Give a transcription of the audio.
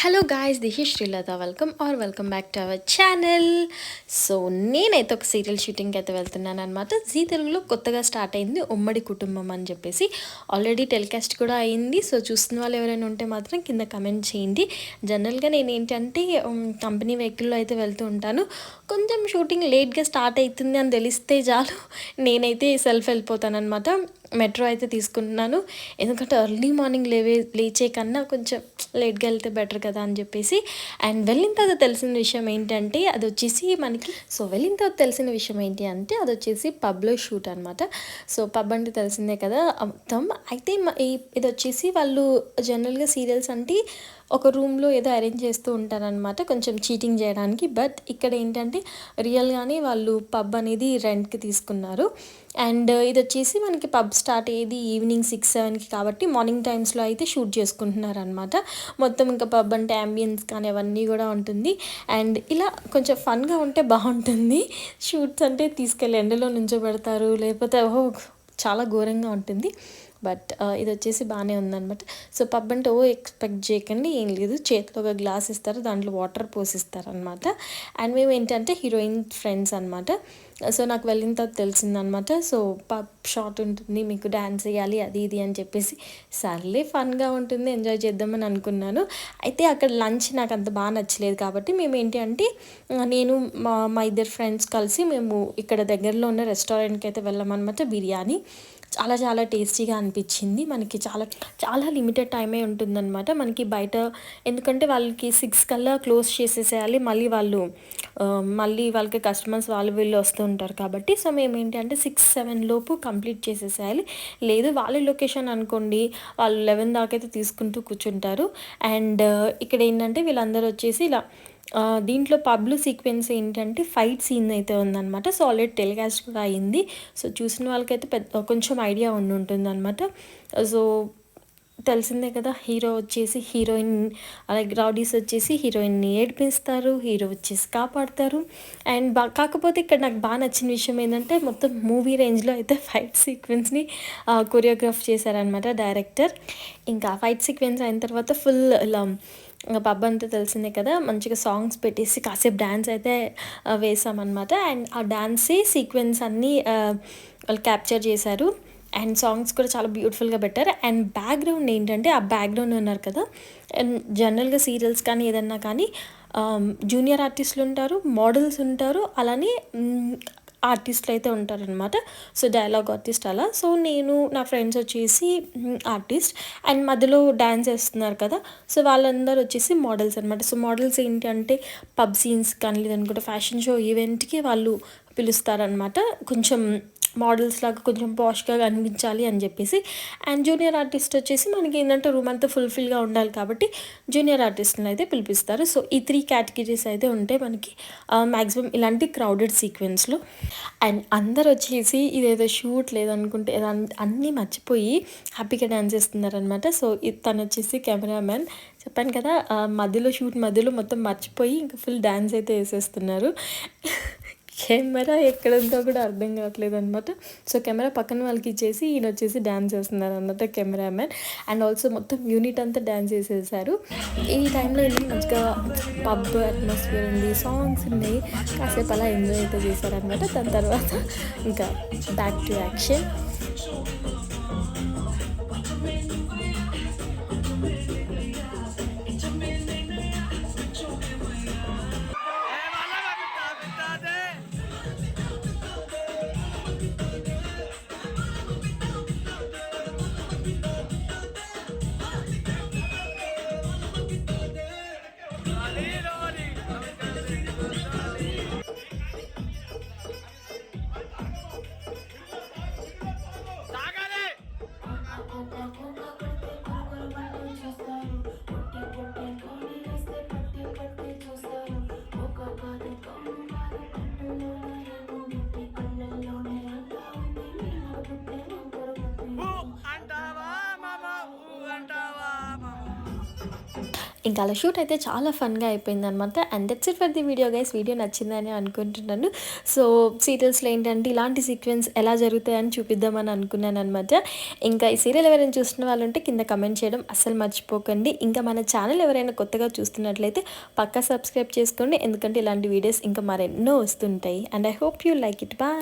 Hello guys, this is Srilatha. Welcome back to our channel. So నేనైతే ఒక serial షూటింగ్కి అయితే వెళ్తున్నాను అనమాట. జీ తెలుగులో కొత్తగా స్టార్ట్ అయింది ఉమ్మడి కుటుంబం అని చెప్పేసి. ఆల్రెడీ టెలికాస్ట్ కూడా అయింది. సో చూస్తున్న వాళ్ళు ఎవరైనా ఉంటే మాత్రం కింద కమెంట్ చేయండి. జనరల్గా నేను ఏంటంటే కంపెనీ వెహికల్లో అయితే వెళ్తూ ఉంటాను. కొంచెం షూటింగ్ లేట్గా స్టార్ట్ అవుతుంది అని తెలిస్తే చాలు నేనైతే సెల్ఫ్ వెళ్ళిపోతాను అనమాట. మెట్రో అయితే తీసుకుంటున్నాను, ఎందుకంటే ఎర్లీ మార్నింగ్ లేచే కన్నా కొంచెం లేట్గా వెళ్తే బెటర్ కదా అని చెప్పేసి. అండ్ వెళ్ళిన తర్వాత తెలిసిన విషయం ఏంటంటే అది వచ్చేసి అది వచ్చేసి పబ్లో షూట్ అనమాట. సో పబ్ అంటే తెలిసిందే కదా మొత్తం. అయితే ఇది వచ్చేసి వాళ్ళు జనరల్గా సీరియల్స్ అంటే ఒక రూమ్లో ఏదో అరేంజ్ చేస్తూ ఉంటారనమాట, కొంచెం చీటింగ్ చేయడానికి. బట్ ఇక్కడ ఏంటంటే రియల్గానే వాళ్ళు పబ్ అనేది రెంట్కి తీసుకున్నారు. అండ్ ఇది వచ్చేసి మనకి పబ్ స్టార్ట్ అయ్యేది ఈవినింగ్ 6-7కి కాబట్టి మార్నింగ్ టైమ్స్లో అయితే షూట్ చేసుకుంటున్నారు అనమాట. మొత్తం ఇంకా పబ్ అంటే అంబియన్స్ కానీ అవన్నీ కూడా ఉంటుంది. అండ్ ఇలా కొంచెం ఫన్గా ఉంటే బాగుంటుంది. షూట్స్ అంటే తీసుకెళ్ళి ఎండలో నుంచోబెడతారు, లేకపోతే చాలా ఘోరంగా ఉంటుంది. బట్ ఇది వచ్చేసి బాగానే ఉందన్నమాట. సో పబ్ అంటే ఎక్స్పెక్ట్ చేయకండి, ఏం లేదు. చేతిలో ఒక గ్లాస్ ఇస్తారు, దాంట్లో వాటర్ పోసిస్తారు అనమాట. అండ్ మేము ఏంటంటే హీరోయిన్ ఫ్రెండ్స్ అనమాట. సో నాకు వెళ్ళిన తర్వాత తెలిసిందనమాట. సో పబ్ షాట్ ఉంటుంది, మీకు డ్యాన్స్ వేయాలి అది ఇది అని చెప్పేసి. సర్లే ఫన్గా ఉంటుంది, ఎంజాయ్ చేద్దామని అనుకున్నాను. అయితే అక్కడ లంచ్ నాకు అంత బాగా నచ్చలేదు కాబట్టి మేము ఏంటి అంటే నేను మా ఇద్దరు ఫ్రెండ్స్ కలిసి మేము ఇక్కడ దగ్గరలో ఉన్న రెస్టారెంట్కి అయితే వెళ్ళామన్నమాట. బిర్యానీ చాలా చాలా టేస్టీగా అనిపించింది. మనకి చాలా చాలా లిమిటెడ్ టైమే ఉంటుందన్నమాట మనకి బయట, ఎందుకంటే వాళ్ళకి 6 కల్లా క్లోజ్ చేసేసేయాలి. మళ్ళీ వాళ్ళకి కస్టమర్స్ వీళ్ళు వస్తూ ఉంటారు కాబట్టి. సో మేము ఏంటి అంటే 6-7 లోపు కంప్లీట్ చేసేసేయాలి. లేదు వాళ్ళ లొకేషన్ అనుకోండి, వాళ్ళు 11 దాకా అయితే తీసుకుంటూ కూర్చుంటారు. అండ్ ఇక్కడ ఏంటంటే వీళ్ళందరూ వచ్చేసి ఇలా దీంట్లో పబ్లు సీక్వెన్స్ ఏంటంటే ఫైట్ సీన్ అయితే ఉందన్నమాట. సో ఆల్రెడీ టెలికాస్ట్ కూడా అయింది. సో చూసిన వాళ్ళకైతే కొంచెం ఐడియా ఉంటుంది అనమాట. సో తెలిసిందే కదా, హీరో వచ్చేసి హీరోయిన్, అలాగే రౌడీస్ వచ్చేసి హీరోయిన్ని ఏడిపిస్తారు, హీరో వచ్చేసి కాపాడతారు. అండ్ కాకపోతే ఇక్కడ నాకు బాగా నచ్చిన విషయం ఏంటంటే మొత్తం మూవీ రేంజ్లో అయితే ఫైట్ సీక్వెన్స్ని కొరియోగ్రాఫ్ చేశారనమాట డైరెక్టర్. ఇంకా ఫైట్ సీక్వెన్స్ అయిన తర్వాత ఫుల్ ఇలా ఇంకా పబ్ అంతా తెలిసిందే కదా, మంచిగా సాంగ్స్ పెట్టేసి కాసేపు డ్యాన్స్ అయితే వేసామన్నమాట. అండ్ ఆ డాన్సే సీక్వెన్స్ అన్నీ వాళ్ళు క్యాప్చర్ చేశారు. అండ్ సాంగ్స్ కూడా చాలా బ్యూటిఫుల్గా పెట్టారు. అండ్ బ్యాక్గ్రౌండ్ ఏంటంటే ఆ బ్యాక్గ్రౌండ్ ఉన్నారు కదా, జనరల్గా సీరియల్స్ కానీ ఏదన్నా కానీ జూనియర్ ఆర్టిస్టులు ఉంటారు, మోడల్స్ ఉంటారు, అలానే ఆర్టిస్టులు అయితే ఉంటారనమాట. సో డైలాగ్ ఆర్టిస్ట్ అలా. సో నేను నా ఫ్రెండ్స్ వచ్చేసి ఆర్టిస్ట్, అండ్ మధ్యలో డ్యాన్స్ వేస్తున్నారు కదా, సో వాళ్ళందరూ వచ్చేసి మోడల్స్ అనమాట. సో మోడల్స్ ఏంటి అంటే పబ్ సీన్స్ కానీ లేదనుకుంటే ఫ్యాషన్ షో ఈవెంట్కి వాళ్ళు పిలుస్తారనమాట, కొంచెం మోడల్స్ లాగా కొంచెం పాష్గా కనిపించాలి అని చెప్పేసి. అండ్ జూనియర్ ఆర్టిస్ట్ వచ్చేసి మనకి ఏంటంటే రూమ్ అంతా ఫుల్ఫిల్గా ఉండాలి కాబట్టి జూనియర్ ఆర్టిస్ట్ని అయితే పిలిపిస్తారు. సో ఈ 3 కేటగిరీస్ అయితే ఉంటాయి మనకి మ్యాక్సిమం ఇలాంటి క్రౌడెడ్ సీక్వెన్స్లో. అండ్ అందరు వచ్చేసి ఇదేదో షూట్ లేదనుకుంటే అన్నీ మర్చిపోయి హ్యాపీగా డ్యాన్స్ చేస్తున్నారనమాట. సో తను వచ్చేసి కెమెరామ్యాన్, చెప్పాను కదా షూట్ మధ్యలో మొత్తం మర్చిపోయి ఇంకా ఫుల్ డ్యాన్స్ అయితే వేసేస్తున్నారు. కెమెరా ఎక్కడంతో కూడా అర్థం కావట్లేదు అనమాట. సో కెమెరా పక్కన వాళ్ళకి ఇచ్చేసి ఈయన వచ్చేసి డ్యాన్స్ చేస్తున్నారు అన్నమాట కెమెరామ్యాన్. అండ్ ఆల్సో మొత్తం యూనిట్ అంతా డ్యాన్స్ చేసేసారు. ఈ టైంలో వెళ్ళి మంచిగా పబ్ అట్మాస్ఫియర్ ఉంది, సాంగ్స్ ఉన్నాయి, కాసేపు అలా ఎంజాయ్ అయితే చేశారనమాట. దాని తర్వాత ఇంకా బ్యాక్ టు యాక్షన్. ఇంకా అలా షూట్ అయితే చాలా ఫన్‌గా అయిపోయిందనమాట. And that's it for the video guys. Video నచ్చిందని అనుకుంటున్నాను. సో, సీరియల్స్‌లో ఏంటంటే ఇలాంటి సీక్వెన్స్ ఎలా జరుగుతాయని చూపిద్దామని అనుకున్నాననమాట. ఇంకా ఈ సీరియల్ ఎవరైనా చూస్తున్న వాళ్ళుంటే కింద కమెంట్ చేయడం అస్సలు మర్చిపోకండి. ఇంకా మన ఛానల్ ఎవరైనా కొత్తగా చూస్తున్నట్లయితే పక్కా సబ్స్క్రైబ్ చేసుకోండి. ఎందుకంటే ఇలాంటి వీడియోస్ ఇంకా మరెన్నో వస్తుంటాయి. And I hope you like it. Bye.